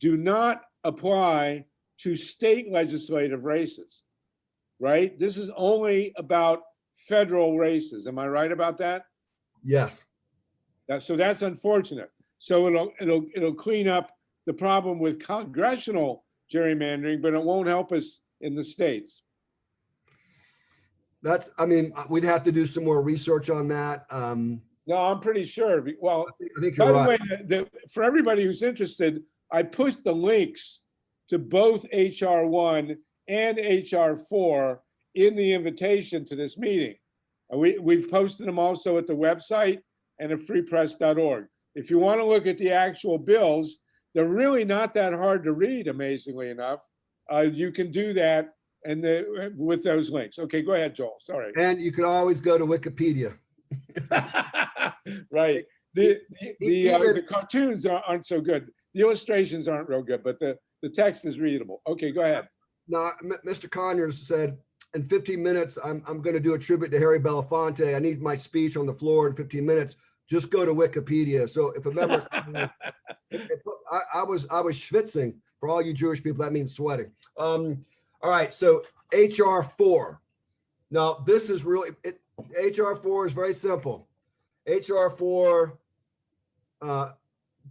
Speaker 1: do not apply to state legislative races, right? This is only about federal races. Am I right about that?
Speaker 9: Yes.
Speaker 1: So that's unfortunate. So it'll clean up the problem with congressional gerrymandering, but it won't help us in the states.
Speaker 9: That's, I mean, we'd have to do some more research on that.
Speaker 1: No, I'm pretty sure. Well,
Speaker 9: I think
Speaker 1: by
Speaker 9: you're
Speaker 1: the
Speaker 9: right.
Speaker 1: way, for everybody who's interested, I pushed the links to both HR1 and HR4 in the invitation to this meeting. We've posted them also at the website and at freepress.org. If you want to look at the actual bills, they're really not that hard to read, amazingly enough. You can do that and with those links. Okay, go ahead, Joel. Sorry.
Speaker 9: And you can always go to Wikipedia.
Speaker 1: Right. The cartoons aren't so good. The illustrations aren't real good, but the text is readable. Okay, go ahead.
Speaker 9: Now, Mr. Conyers said, in 15 minutes, I'm going to do a tribute to Harry Belafonte. I need my speech on the floor in 15 minutes. Just go to Wikipedia. So if a member, I was schwitzing. For all you Jewish people, that means sweating. All right, so HR4. Now, this is really, HR4 is very simple. HR4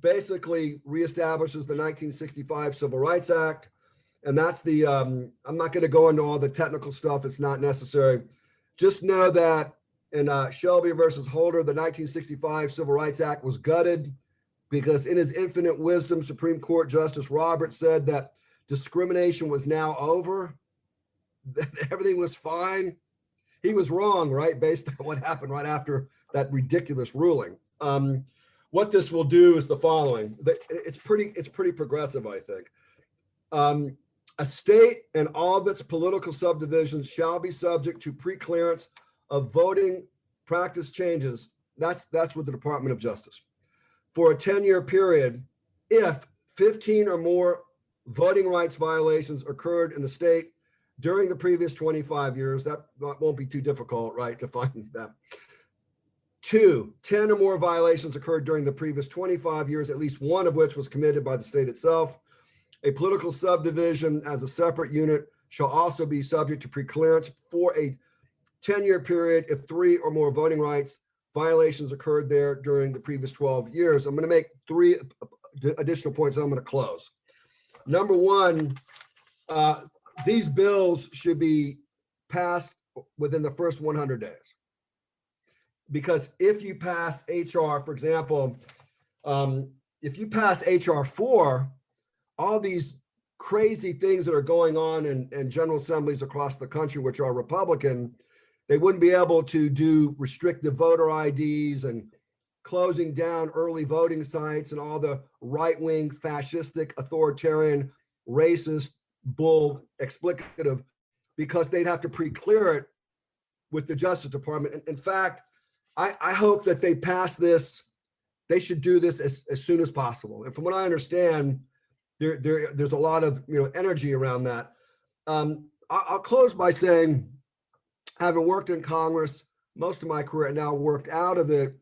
Speaker 9: basically reestablishes the 1965 Civil Rights Act. And that's the, I'm not going to go into all the technical stuff. It's not necessary. Just know that in Shelby versus Holder, the 1965 Civil Rights Act was gutted because in his infinite wisdom, Supreme Court Justice Roberts said that discrimination was now over, that everything was fine. He was wrong, right? Based on what happened right after that ridiculous ruling. What this will do is the following. It's pretty progressive, I think. A state and all of its political subdivisions shall be subject to pre-clearance of voting practice changes. That's with the Department of Justice for a 10-year period if 15 or more voting rights violations occurred in the state during the previous 25 years. That won't be too difficult, right, to find that. 2, 10 or more violations occurred during the previous 25 years, at least one of which was committed by the state itself. A political subdivision as a separate unit shall also be subject to pre-clearance for a 10-year period if 3 or more voting rights violations occurred there during the previous 12 years. I'm going to make 3 additional points and I'm going to close. Number 1, these bills should be passed within the first 100 days. Because if you pass HR, for example, if you pass HR4, all these crazy things that are going on in general assemblies across the country, which are Republican, they wouldn't be able to do restrictive voter IDs and closing down early voting sites and all the right-wing, fascistic, authoritarian, racist, bull explicative, because they'd have to pre-clear it with the Justice Department. In fact, I hope that they pass this. They should do this as soon as possible. And from what I understand, there's a lot of energy around that. I'll close by saying, having worked in Congress most of my career and now worked out of it,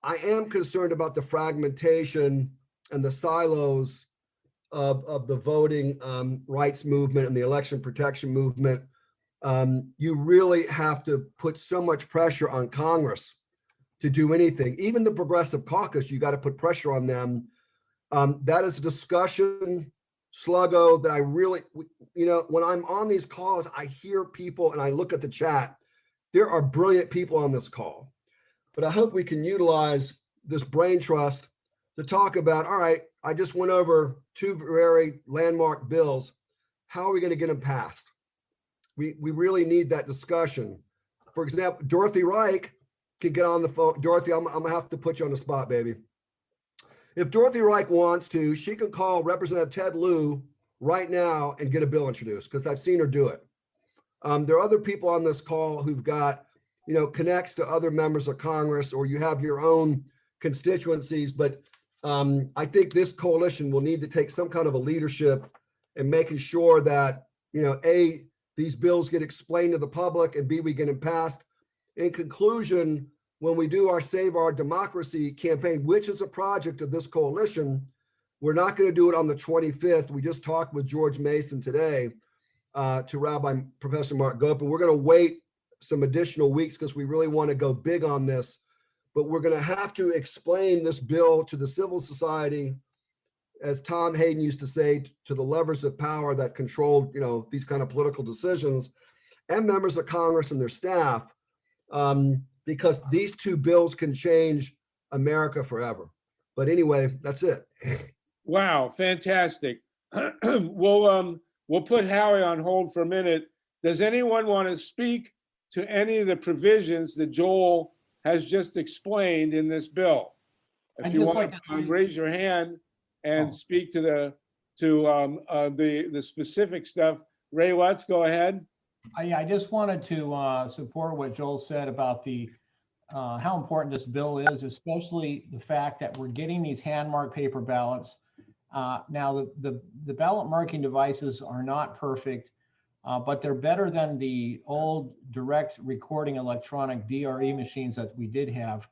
Speaker 9: I am concerned about the fragmentation and the silos of the voting rights movement and the election protection movement. You really have to put so much pressure on Congress to do anything. Even the Progressive Caucus, you got to put pressure on them. That is a discussion, Sluggo, that I really, when I'm on these calls, I hear people and I look at the chat. There are brilliant people on this call, but I hope we can utilize this brain trust to talk about, all right, I just went over 2 very landmark bills. How are we going to get them passed? We really need that discussion. for example, Dorothy Reich could get on the phone. Dorothy, I'm gonna have to put you on the spot, baby. If Dorothy Reich wants to, she can call Representative Ted Lieu right now and get a bill introduced, because I've seen her do it. There are other people on this call who've got, connects to other members of Congress, or you have your own constituencies, but I think this coalition will need to take some kind of a leadership in making sure that, A, these bills get explained to the public, and B, we get them passed. In conclusion, when we do our Save Our Democracy campaign, which is a project of this coalition, we're not going to do it on the 25th. We just talked with George Mason today to Rabbi Professor Mark Gopin. We're going to wait some additional weeks because we really want to go big on this. But we're going to have to explain this bill to the civil society, as Tom Hayden used to say, to the levers of power that control, these kind of political decisions, and members of Congress and their staff, because these two bills can change America forever. But anyway, that's it.
Speaker 1: Wow, fantastic. We'll put Howie on hold for a minute. Does anyone want to speak to any of the provisions that Joel has just explained in this bill? If you want to raise your hand and speak to the specific stuff. Ray Lutz, go ahead.
Speaker 6: I just wanted to support what Joel said about the how important this bill is, especially the fact that we're getting these hand-marked paper ballots. Now, the ballot marking devices are not perfect, but they're better than the old direct recording electronic DRE machines that we did have.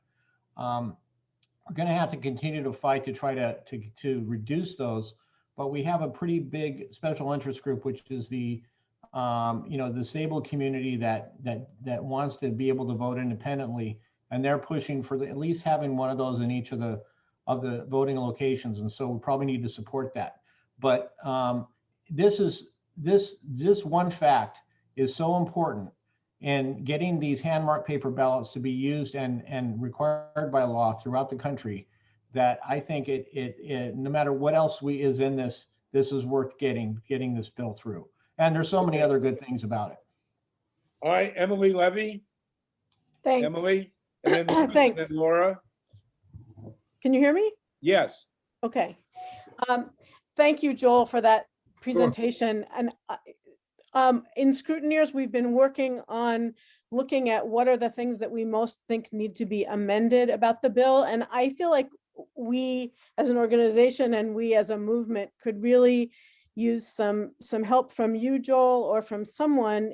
Speaker 6: We're going to have to continue to fight to try to reduce those, but we have a pretty big special interest group, which is the disabled community that wants to be able to vote independently, and they're pushing for at least having one of those in each of the voting locations, and so we probably need to support that. But this one fact is so important in getting these hand-marked paper ballots to be used and required by law throughout the country, that I think it no matter what else is in this is worth getting this bill through. And there's so many other good things about it.
Speaker 1: All right, Emily Levy.
Speaker 10: Thanks.
Speaker 1: Emily, and then,
Speaker 10: Thanks.
Speaker 1: and then Laura.
Speaker 10: Can you hear me?
Speaker 1: Yes.
Speaker 10: Okay. Thank you, Joel, for that presentation. Sure. And in Scrutineers, we've been working on looking at what are the things that we most think need to be amended about the bill. And I feel like we as an organization and we as a movement could really use some help from you, Joel, or from someone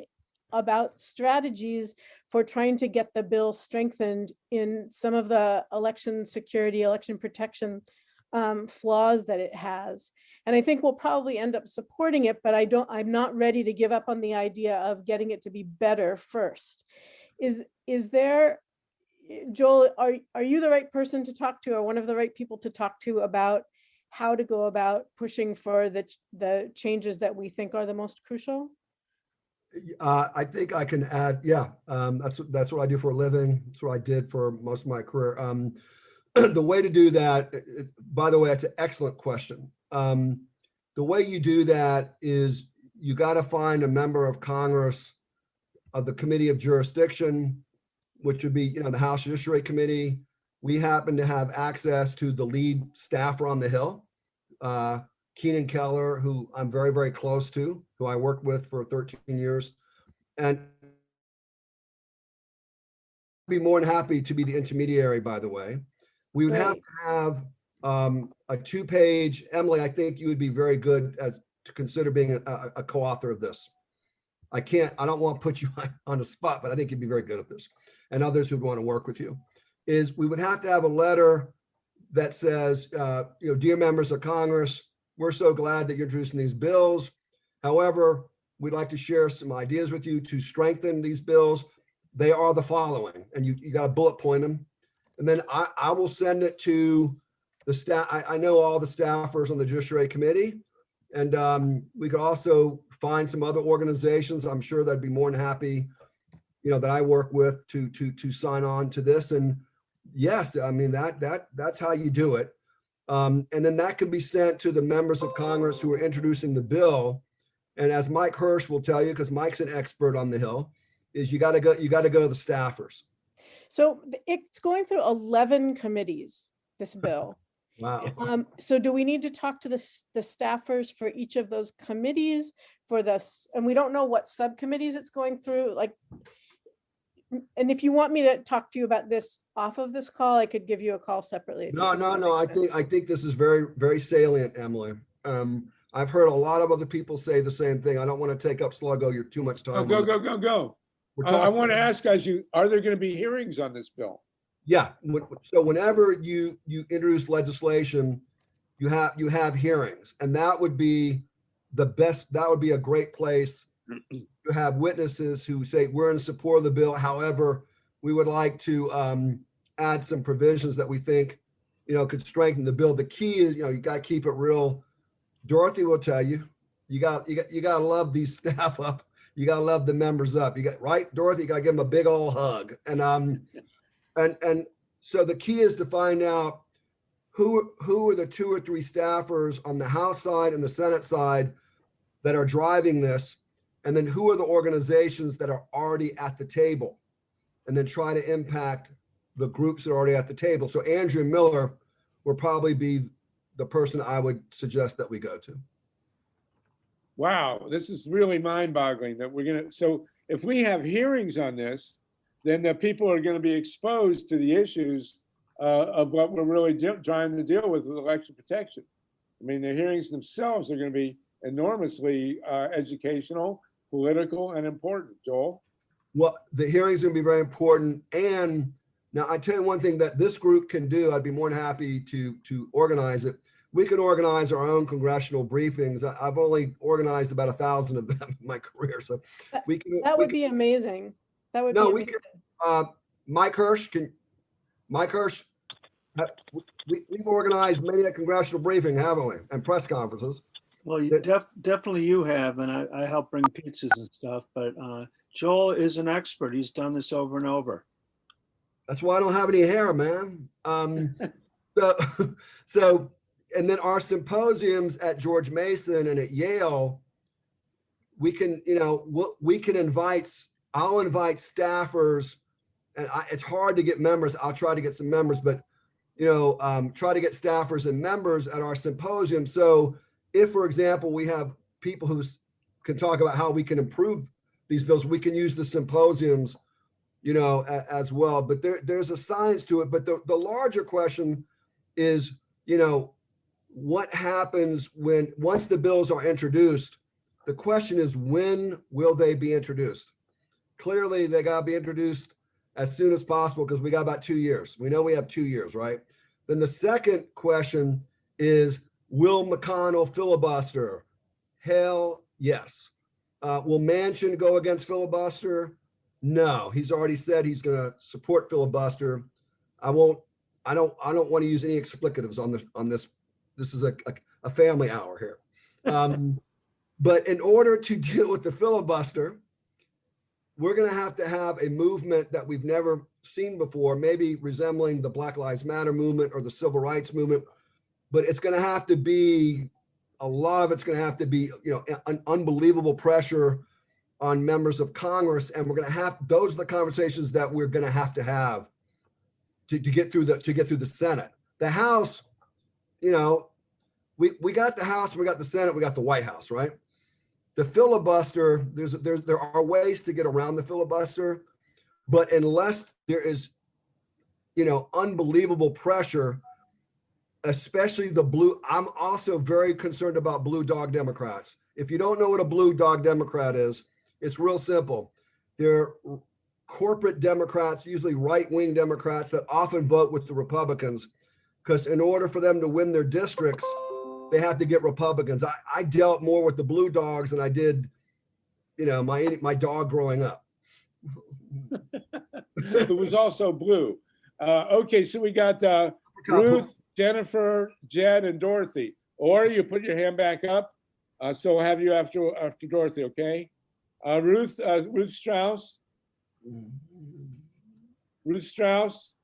Speaker 10: about strategies for trying to get the bill strengthened in some of the election security, election protection flaws that it has. And I think we'll probably end up supporting it, but I'm not ready to give up on the idea of getting it to be better first. Is there, Joel, are you the right person to talk to, or one of the right people to talk to about how to go about pushing for the changes that we think are the most crucial?
Speaker 9: I think I can add, that's what I do for a living. That's what I did for most of my career. The way to do that, by the way, that's an excellent question. The way you do that is you got to find a member of Congress of the Committee of Jurisdiction, which would be, the House Judiciary Committee. We happen to have access to the lead staffer on the Hill, Keenan Keller, who I'm very, very close to, who I worked with for 13 years. And I'd be more than happy to be the intermediary, by the way. We would have to have a 2-page, Emily, I think you would be very good to consider being a co-author of this. I don't want to put you on the spot, but I think you'd be very good at this. And others who would want to work with you. Is we would have to have a letter that says, dear members of Congress, we're so glad that you're introducing these bills. However, we'd like to share some ideas with you to strengthen these bills. They are the following, and you got to bullet point them. And then I will send it to the staff. I know all the staffers on the Judiciary Committee, and we could also find some other organizations. I'm sure that'd be more than happy, that I work with to sign on to this. And yes, I mean, that's how you do it. And then that can be sent to the members of Congress who are introducing the bill. And as Mike Hirsch will tell you, because Mike's an expert on the Hill, is you got to go to the staffers.
Speaker 10: So it's going through 11 committees, this bill.
Speaker 9: Wow.
Speaker 10: So do we need to talk to the staffers for each of those committees for this? And we don't know what subcommittees it's going through, like, and if you want me to talk to you about this off of this call, I could give you a call separately.
Speaker 9: No. I think this is very, very salient, Emily. I've heard a lot of other people say the same thing. I don't want to take up Sluggo. You're too much time.
Speaker 1: Go. I want to ask guys, are there going to be hearings on this bill?
Speaker 9: Yeah. So whenever you introduce legislation, you have hearings, and that would be the best. That would be a great place to have witnesses who say we're in support of the bill. However, we would like to add some provisions that we think could strengthen the bill. The key is you got to keep it real. Dorothy will tell you, you got to love these staff up. You got to love the members up. Right, Dorothy? You got to give them a big old hug. And so the key is to find out who are the 2 or 3 staffers on the House side and the Senate side that are driving this, and then who are the organizations that are already at the table, and then try to impact the groups that are already at the table. So Andrew Miller will probably be the person I would suggest that we go to.
Speaker 1: Wow, this is really mind-boggling that so if we have hearings on this, then the people are going to be exposed to the issues of what we're really trying to deal with election protection. I mean, the hearings themselves are going to be enormously educational, political, and important. Joel?
Speaker 9: Well, the hearings are going to be very important. And now I tell you one thing that this group can do, I'd be more than happy to organize it. We can organize our own congressional briefings. I've only organized about 1,000 of them in my career. So we can.
Speaker 10: That would be amazing. That would be amazing.
Speaker 9: We can. Mike Hirsch, we've organized many a congressional briefing, haven't we? And press conferences.
Speaker 11: Well, definitely you have, and I help bring pizzas and stuff, but Joel is an expert. He's done this over and over.
Speaker 9: That's why I don't have any hair, man. So, and then our symposiums at George Mason and at Yale, we can, I'll invite staffers, and it's hard to get members. I'll try to get some members, but, try to get staffers and members at our symposium. So if, for example, we have people who can talk about how we can improve these bills, we can use the symposiums, as well. But there's a science to it. But the larger question is, what happens once the bills are introduced? The question is, when will they be introduced? Clearly, they got to be introduced as soon as possible because we got about 2 years. We know we have 2 years, right? Then the second question is, will McConnell filibuster? Hell yes. Will Manchin go against filibuster? No, he's already said he's going to support filibuster. I don't want to use any explicatives on this. This is a family hour here. But in order to deal with the filibuster, we're going to have a movement that we've never seen before, maybe resembling the Black Lives Matter movement or the Civil Rights movement. But it's going to have to be, a lot of it's going to have to be, an unbelievable pressure on members of Congress. And we're going to have, those are the conversations that we're going to have to get through the Senate. The House, we got the House, we got the Senate, we got the White House, right? The filibuster, there are ways to get around the filibuster, but unless there is, unbelievable pressure, especially the blue, I'm also very concerned about blue dog Democrats. If you don't know what a blue dog Democrat is, it's real simple. They're corporate Democrats, usually right-wing Democrats that often vote with the Republicans, because in order for them to win their districts, they have to get Republicans. I dealt more with the blue dogs than I did, my dog growing up.
Speaker 1: It was also blue. Okay, so we got Ruth, Jennifer, Jed, and Dorothy. Or you put your hand back up. So we'll have you after Dorothy, okay? Ruth Strauss. Ruth Strauss.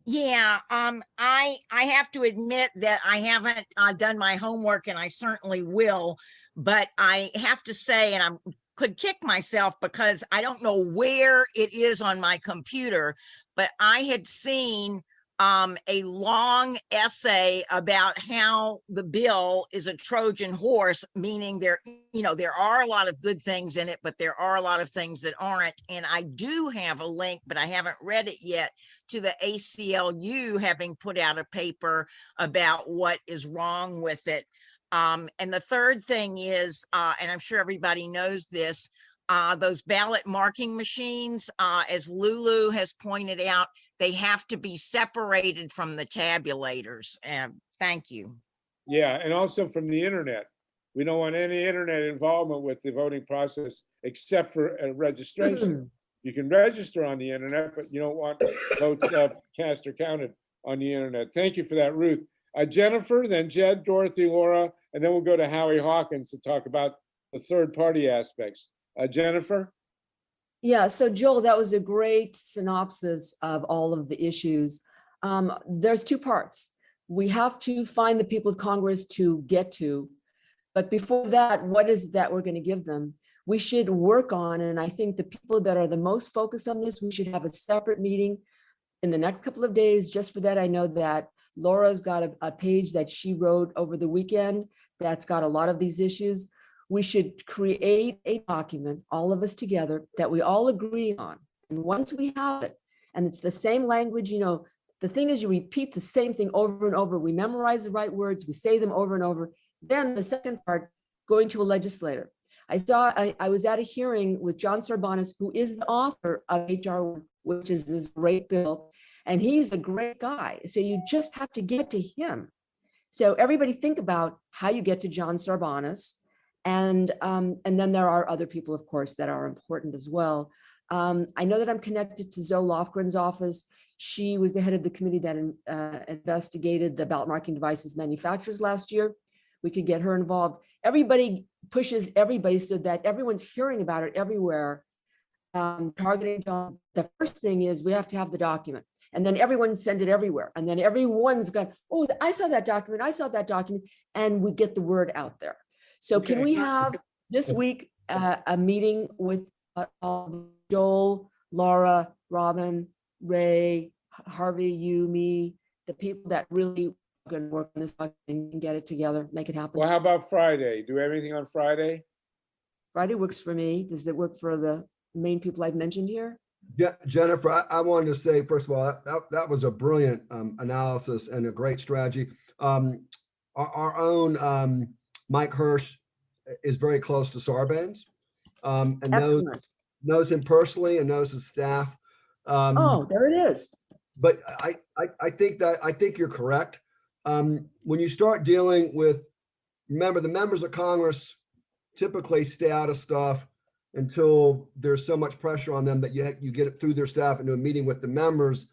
Speaker 2: Yeah, I have to admit that I haven't done my homework, and I certainly will. But I have to say, and I could kick myself because I don't know where it is on my computer, but I had seen a long essay about how the bill is a Trojan horse, meaning there are a lot of good things in it, but there are a lot of things that aren't. And I do have a link, but I haven't read it yet, to the ACLU having put out a paper about what is wrong with it. And the third thing is, and I'm sure everybody knows this, those ballot marking machines, as Lulu has pointed out, they have to be separated from the tabulators. Thank you.
Speaker 1: Yeah, and also from the internet. We don't want any internet involvement with the voting process except for registration. You can register on the internet, but you don't want votes cast or counted on the internet. Thank you for that, Ruth. Jennifer, then Jed, Dorothy, Laura, and then we'll go to Howie Hawkins to talk about the third party aspects. Jennifer?
Speaker 12: Yeah, so Joel, that was a great synopsis of all of the issues. There's two parts. We have to find the people of Congress to get to, but before that, what is that we're going to give them? We should work on, and I think the people that are the most focused on this, we should have a separate meeting in the next couple of days. Just for that, I know that Laura's got a page that she wrote over the weekend that's got a lot of these issues. We should create a document, all of us together, that we all agree on. And once we have it, and it's the same language, the thing is you repeat the same thing over and over. We memorize the right words, we say them over and over. Then the second part, going to a legislator. I was at a hearing with John Sarbanes, who is the author of HR, which is this great bill. And he's a great guy. So you just have to get to him. So everybody think about how you get to John Sarbanes. And then there are other people, of course, that are important as well. I know that I'm connected to Zoe Lofgren's office. She was the head of the committee that investigated the ballot marking devices manufacturers last year. We could get her involved. Everybody pushes everybody so that everyone's hearing about it everywhere. Targeting John. The first thing is we have to have the document. And then everyone send it everywhere. And then everyone's going, oh, I saw that document. And we get the word out there. So can we have this week a meeting with Joel, Laura, Robin, Ray, Harvey, you, me, the people that really are going to work on this and get it together, make it happen?
Speaker 1: Well, how about Friday? Do we have anything on Friday?
Speaker 12: Friday works for me. Does it work for the main people I've mentioned here?
Speaker 9: Yeah, Jennifer, I wanted to say, first of all, that was a brilliant analysis and a great strategy. Our own Mike Hirsch is very close to Sarbanes and knows him personally and knows his staff.
Speaker 12: Oh, there it is.
Speaker 9: But I think you're correct. When you start dealing with, remember, the members of Congress typically stay out of stuff until there's so much pressure on them that you get it through their staff into a meeting with the members.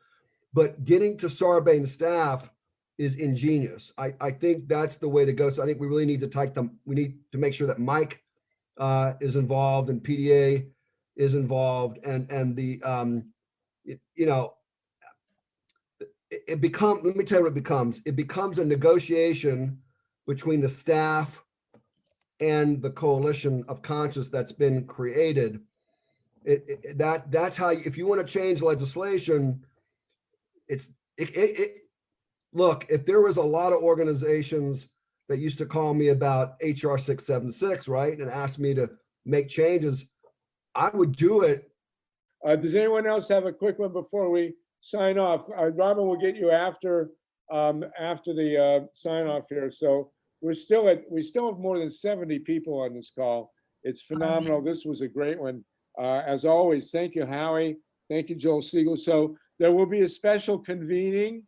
Speaker 9: But getting to Sarbanes staff is ingenious. I think that's the way to go. So I think we really need to we need to make sure that Mike is involved and PDA is involved, and the it becomes, let me tell you what it becomes. It becomes a negotiation between the staff and the coalition of conscience that's been created. That's how, if you want to change legislation, look, if there was a lot of organizations that used to call me about HR 676, right, and ask me to make changes, I would do it.
Speaker 1: Does anyone else have a quick one before we sign off? Robin will get you after the sign off here. So we still have more than 70 people on this call. It's phenomenal. This was a great one. As always, thank you, Howie. Thank you, Joel Segal. So there will be a special convening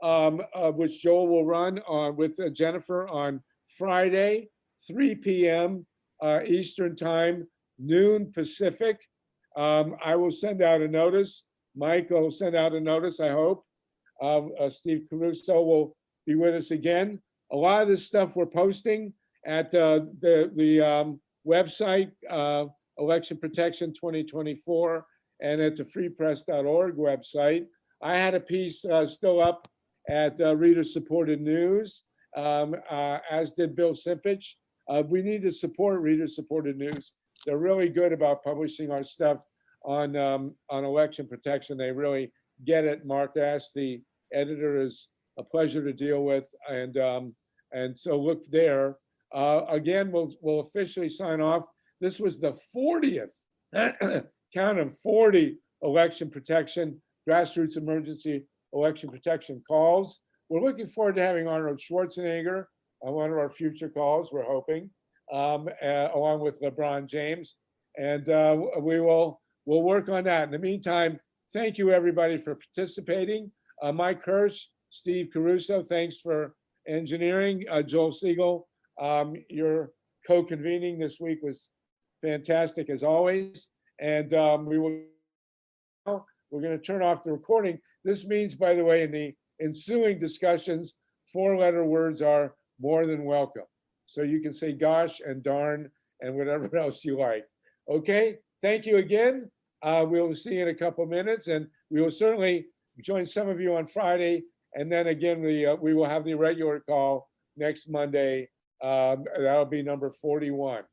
Speaker 1: which Joel will run with Jennifer on Friday, 3 p.m. Eastern time, noon Pacific. I will send out a notice. Mike will send out a notice, I hope. Steve Caruso will be with us again. A lot of this stuff we're posting at the website, Election Protection 2024, and at the freepress.org website. I had a piece still up at Reader Supported News, as did Bill Simpich. We need to support Reader Supported News they're really good about publishing our stuff on election protection. They really get it. Mark Ash, the editor, is a pleasure to deal with, and so look there. Again, we'll officially sign off. This was the 40th, count them, 40 election protection, grassroots emergency election protection calls. We're looking forward to having Arnold Schwarzenegger on one of our future calls, we're hoping, along with LeBron James. And we'll work on that. In the meantime, thank you everybody for participating. Mike Hirsch, Steve Caruso, thanks for engineering. Joel Segal, your co-convening this week was fantastic as always. And we're going to turn off the recording. This means, by the way, in the ensuing discussions, 4-letter words are more than welcome. So you can say gosh and darn and whatever else you like. Okay, thank you again. We'll see you in a couple minutes, and we will certainly join some of you on Friday. And then again, we will have the regular call next Monday. That'll be number 41.